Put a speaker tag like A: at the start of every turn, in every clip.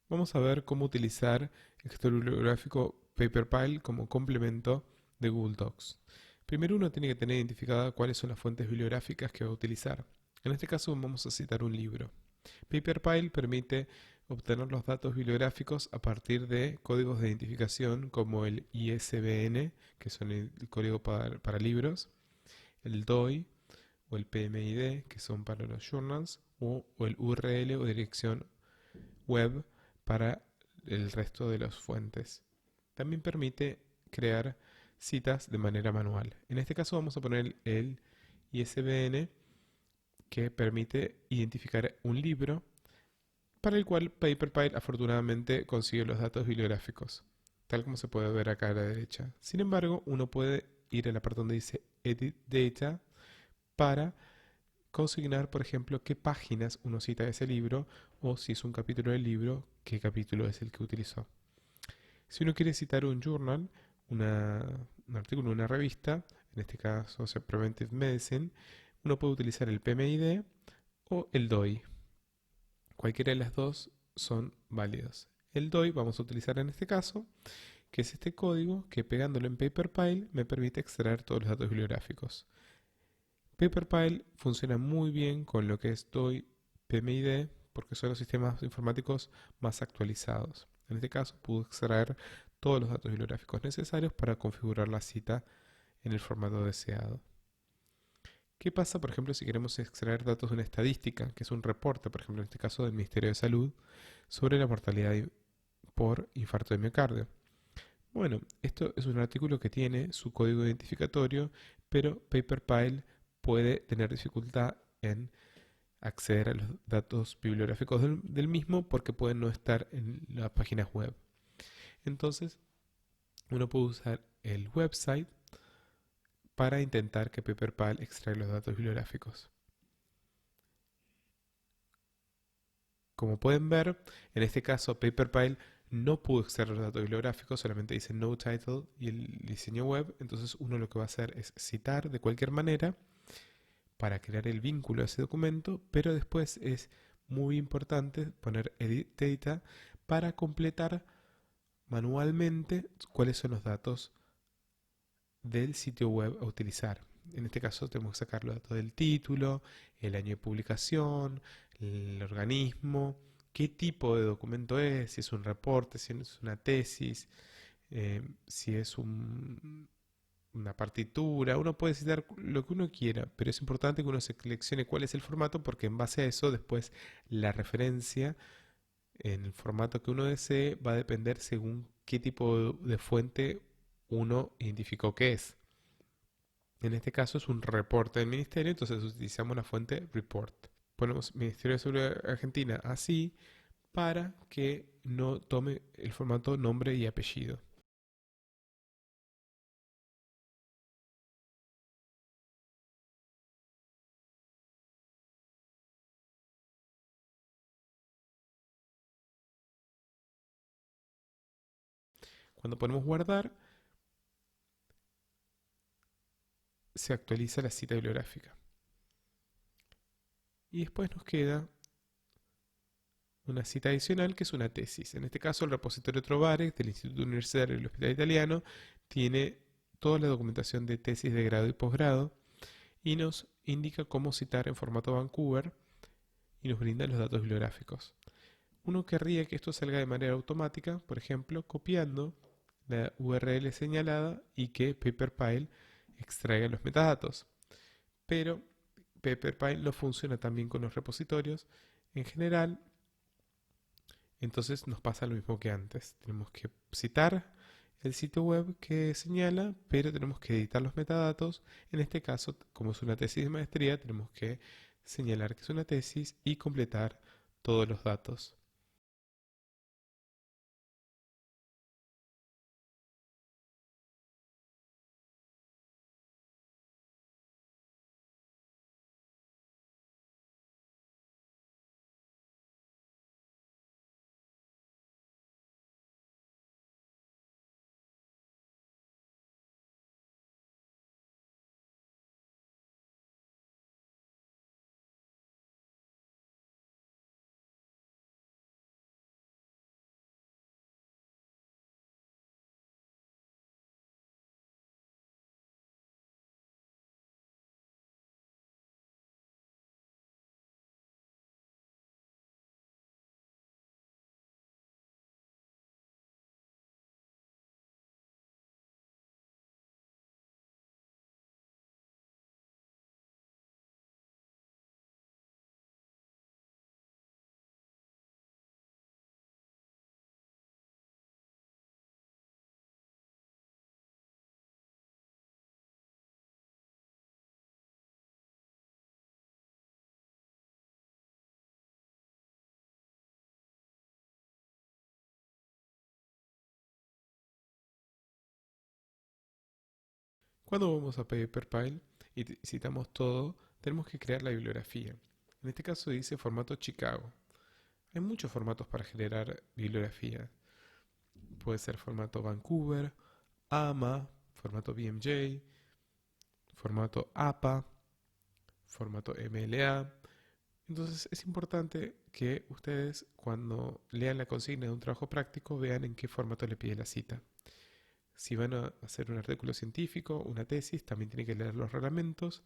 A: Vamos a ver cómo utilizar el gestor bibliográfico PaperPile como complemento de Google Docs. Primero uno tiene que tener identificada cuáles son las fuentes bibliográficas que va a utilizar. En este caso vamos a citar un libro. PaperPile permite obtener los datos bibliográficos a partir de códigos de identificación como el ISBN, que son el código para libros, el DOI o el PMID, que son para los journals, o el URL o dirección web para el resto de las fuentes. También permite crear citas de manera manual. En este caso vamos a poner el ISBN que permite identificar un libro para el cual PaperPile afortunadamente consigue los datos bibliográficos, tal como se puede ver acá a la derecha. Sin embargo, uno puede ir a la parte donde dice Edit Data para consignar, por ejemplo, qué páginas uno cita de ese libro o si es un capítulo del libro, qué capítulo es el que utilizó. Si uno quiere citar un journal, un artículo, una revista, en este caso Preventive Medicine, uno puede utilizar el PMID o el DOI. Cualquiera de las dos son válidos. El DOI vamos a utilizar en este caso, que es este código que pegándolo en PaperPile me permite extraer todos los datos bibliográficos. PaperPile funciona muy bien con lo que es DOI, PMID, porque son los sistemas informáticos más actualizados. En este caso pude extraer todos los datos bibliográficos necesarios para configurar la cita en el formato deseado. ¿Qué pasa, por ejemplo, si queremos extraer datos de una estadística, que es un reporte, por ejemplo, en este caso del Ministerio de Salud, sobre la mortalidad por infarto de miocardio? Bueno, esto es un artículo que tiene su código identificatorio, pero PaperPile puede tener dificultad en acceder a los datos bibliográficos del mismo porque pueden no estar en las páginas web. Entonces, uno puede usar el website para intentar que PaperPile extraiga los datos bibliográficos. Como pueden ver, en este caso PaperPile no pudo extraer los datos bibliográficos, solamente dice no title y el diseño web, entonces uno lo que va a hacer es citar de cualquier manera para crear el vínculo a ese documento, pero después es muy importante poner edit data para completar manualmente cuáles son los datos del sitio web a utilizar. En este caso tenemos que sacar los datos del título, el año de publicación, el organismo, qué tipo de documento es, si es un reporte, si es una tesis, si es una partitura. Uno puede citar lo que uno quiera, pero es importante que uno seleccione cuál es el formato porque en base a eso después la referencia en el formato que uno desee va a depender según qué tipo de fuente uno identificó que es. En este caso es un reporte del ministerio, entonces utilizamos la fuente report. Ponemos Ministerio de Salud Argentina así para que no tome el formato nombre y apellido. Cuando ponemos guardar, se actualiza la cita bibliográfica. Y después nos queda una cita adicional que es una tesis. En este caso, el repositorio Trovarex del Instituto Universitario del Hospital Italiano tiene toda la documentación de tesis de grado y posgrado y nos indica cómo citar en formato Vancouver y nos brinda los datos bibliográficos. Uno querría que esto salga de manera automática, por ejemplo, copiando la URL señalada y que PaperPile extraiga los metadatos. Pero PaperPile no funciona tan bien con los repositorios. En general, entonces nos pasa lo mismo que antes. Tenemos que citar el sitio web que señala, pero tenemos que editar los metadatos. En este caso, como es una tesis de maestría, tenemos que señalar que es una tesis y completar todos los datos. Cuando vamos a Paperpile y citamos todo, tenemos que crear la bibliografía. En este caso dice formato Chicago. Hay muchos formatos para generar bibliografía. Puede ser formato Vancouver, AMA, formato BMJ, formato APA, formato MLA. Entonces es importante que ustedes cuando lean la consigna de un trabajo práctico vean en qué formato le pide la cita. Si van a hacer un artículo científico, una tesis, también tienen que leer los reglamentos.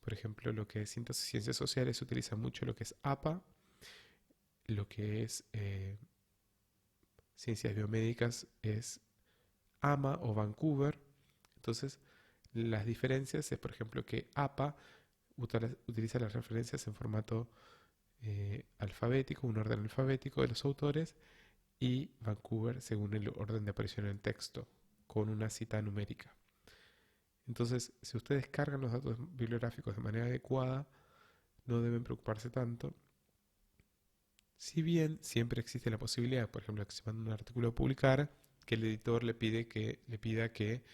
A: Por ejemplo, lo que es ciencias sociales se utiliza mucho lo que es APA, lo que es ciencias biomédicas es AMA o Vancouver. Entonces, las diferencias es, por ejemplo, que APA utiliza las referencias en formato alfabético, un orden alfabético de los autores, y Vancouver según el orden de aparición en el texto, con una cita numérica. Entonces, si ustedes cargan los datos bibliográficos de manera adecuada, no deben preocuparse tanto. Si bien siempre existe la posibilidad, por ejemplo, que se manda un artículo a publicar, que el editor le pida que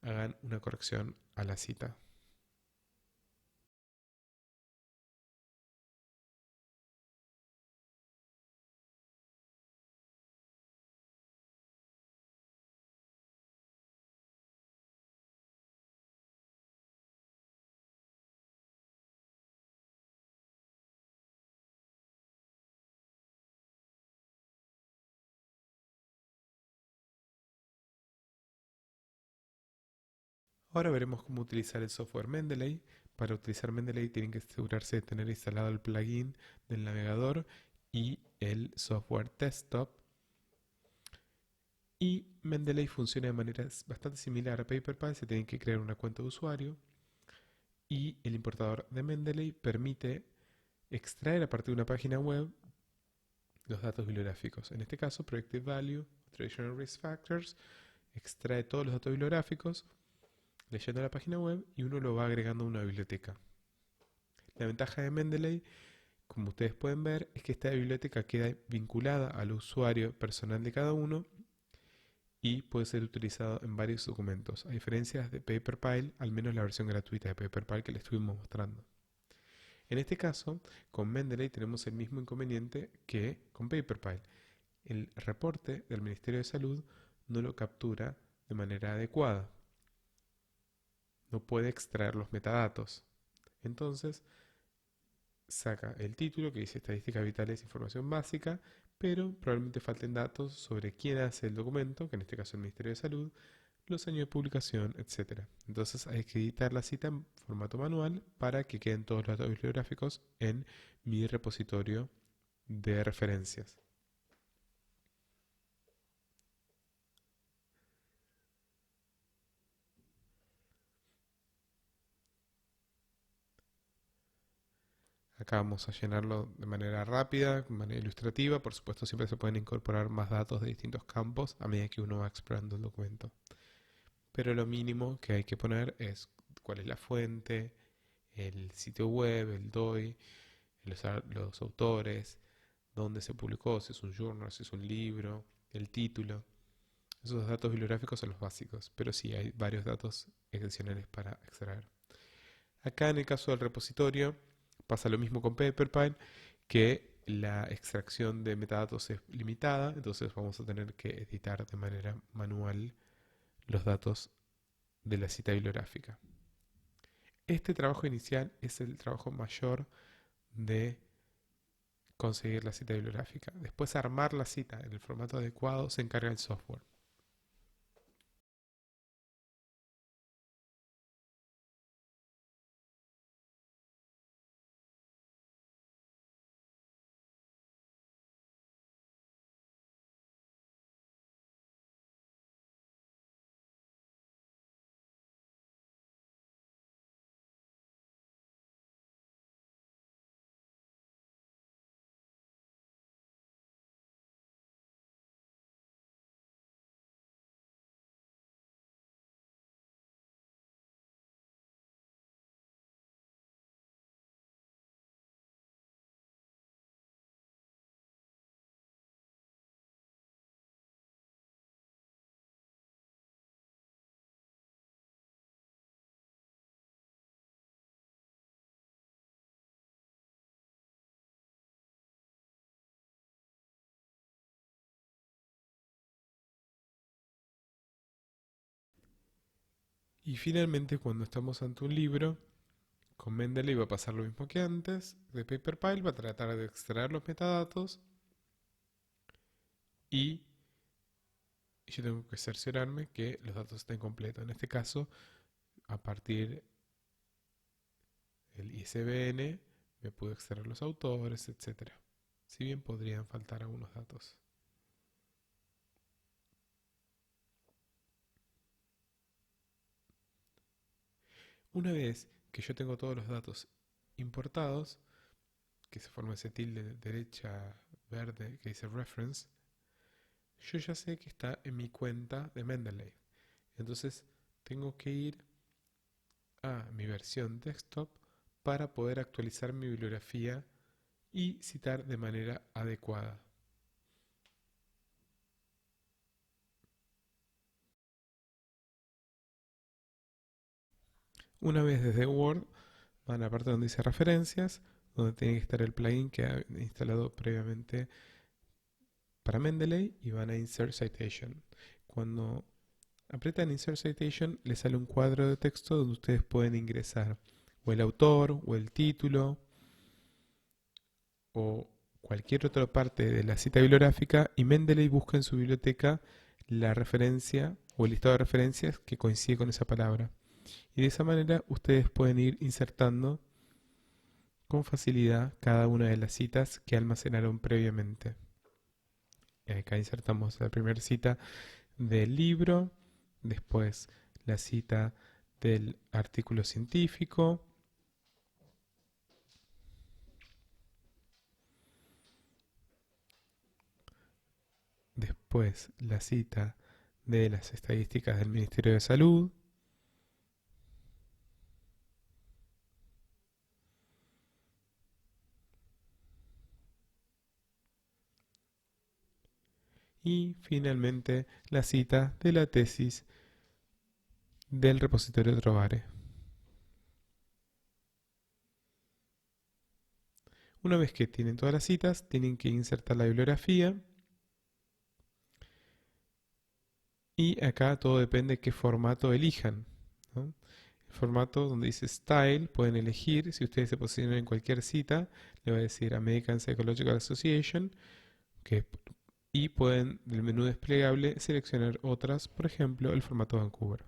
A: hagan una corrección a la cita. Ahora veremos cómo utilizar el software Mendeley. Para utilizar Mendeley tienen que asegurarse de tener instalado el plugin del navegador y el software desktop. Y Mendeley funciona de manera bastante similar a PaperPie. Se tienen que crear una cuenta de usuario y el importador de Mendeley permite extraer a partir de una página web los datos bibliográficos. En este caso, Predictive Value, Traditional Risk Factors, extrae todos los datos bibliográficos leyendo la página web y uno lo va agregando a una biblioteca. La ventaja de Mendeley, como ustedes pueden ver, es que esta biblioteca queda vinculada al usuario personal de cada uno y puede ser utilizado en varios documentos, a diferencia de PaperPile, al menos la versión gratuita de PaperPile que les estuvimos mostrando. En este caso, con Mendeley tenemos el mismo inconveniente que con PaperPile. El reporte del Ministerio de Salud no lo captura de manera adecuada. No puede extraer los metadatos. Entonces, saca el título que dice estadísticas vitales, información básica, pero probablemente falten datos sobre quién hace el documento, que en este caso el Ministerio de Salud, los años de publicación, etcétera. Entonces hay que editar la cita en formato manual para que queden todos los datos bibliográficos en mi repositorio de referencias. Acá vamos a llenarlo de manera rápida, de manera ilustrativa. Por supuesto, siempre se pueden incorporar más datos de distintos campos a medida que uno va explorando el documento. Pero lo mínimo que hay que poner es cuál es la fuente, el sitio web, el DOI, los autores, dónde se publicó, si es un journal, si es un libro, el título. Esos datos bibliográficos son los básicos, pero sí hay varios datos adicionales para extraer. Acá en el caso del repositorio pasa lo mismo con PaperPine, que la extracción de metadatos es limitada, entonces vamos a tener que editar de manera manual los datos de la cita bibliográfica. Este trabajo inicial es el trabajo mayor de conseguir la cita bibliográfica. Después armar la cita en el formato adecuado se encarga el software. Y finalmente, cuando estamos ante un libro, con Mendeley va a pasar lo mismo que antes. De Paperpile va a tratar de extraer los metadatos y yo tengo que cerciorarme que los datos estén completos. En este caso, a partir del ISBN, me puedo extraer los autores, etcétera. Si bien podrían faltar algunos datos. Una vez que yo tengo todos los datos importados, que se forma ese tilde derecha verde que dice reference, yo ya sé que está en mi cuenta de Mendeley. Entonces tengo que ir a mi versión desktop para poder actualizar mi bibliografía y citar de manera adecuada. Una vez desde Word, van a la parte donde dice referencias, donde tiene que estar el plugin que ha instalado previamente para Mendeley y van a Insert Citation. Cuando aprietan Insert Citation, les sale un cuadro de texto donde ustedes pueden ingresar o el autor o el título o cualquier otra parte de la cita bibliográfica y Mendeley busca en su biblioteca la referencia o el listado de referencias que coincide con esa palabra. Y de esa manera ustedes pueden ir insertando con facilidad cada una de las citas que almacenaron previamente. Acá insertamos la primera cita del libro, después la cita del artículo científico, después la cita de las estadísticas del Ministerio de Salud, y finalmente la cita de la tesis del repositorio Trovare. Una vez que tienen todas las citas, tienen que insertar la bibliografía y acá todo depende de qué formato elijan, ¿no? El formato donde dice Style pueden elegir, si ustedes se posicionan en cualquier cita, le va a decir American Psychological Association, que, y pueden del menú desplegable seleccionar otras, por ejemplo el formato Vancouver.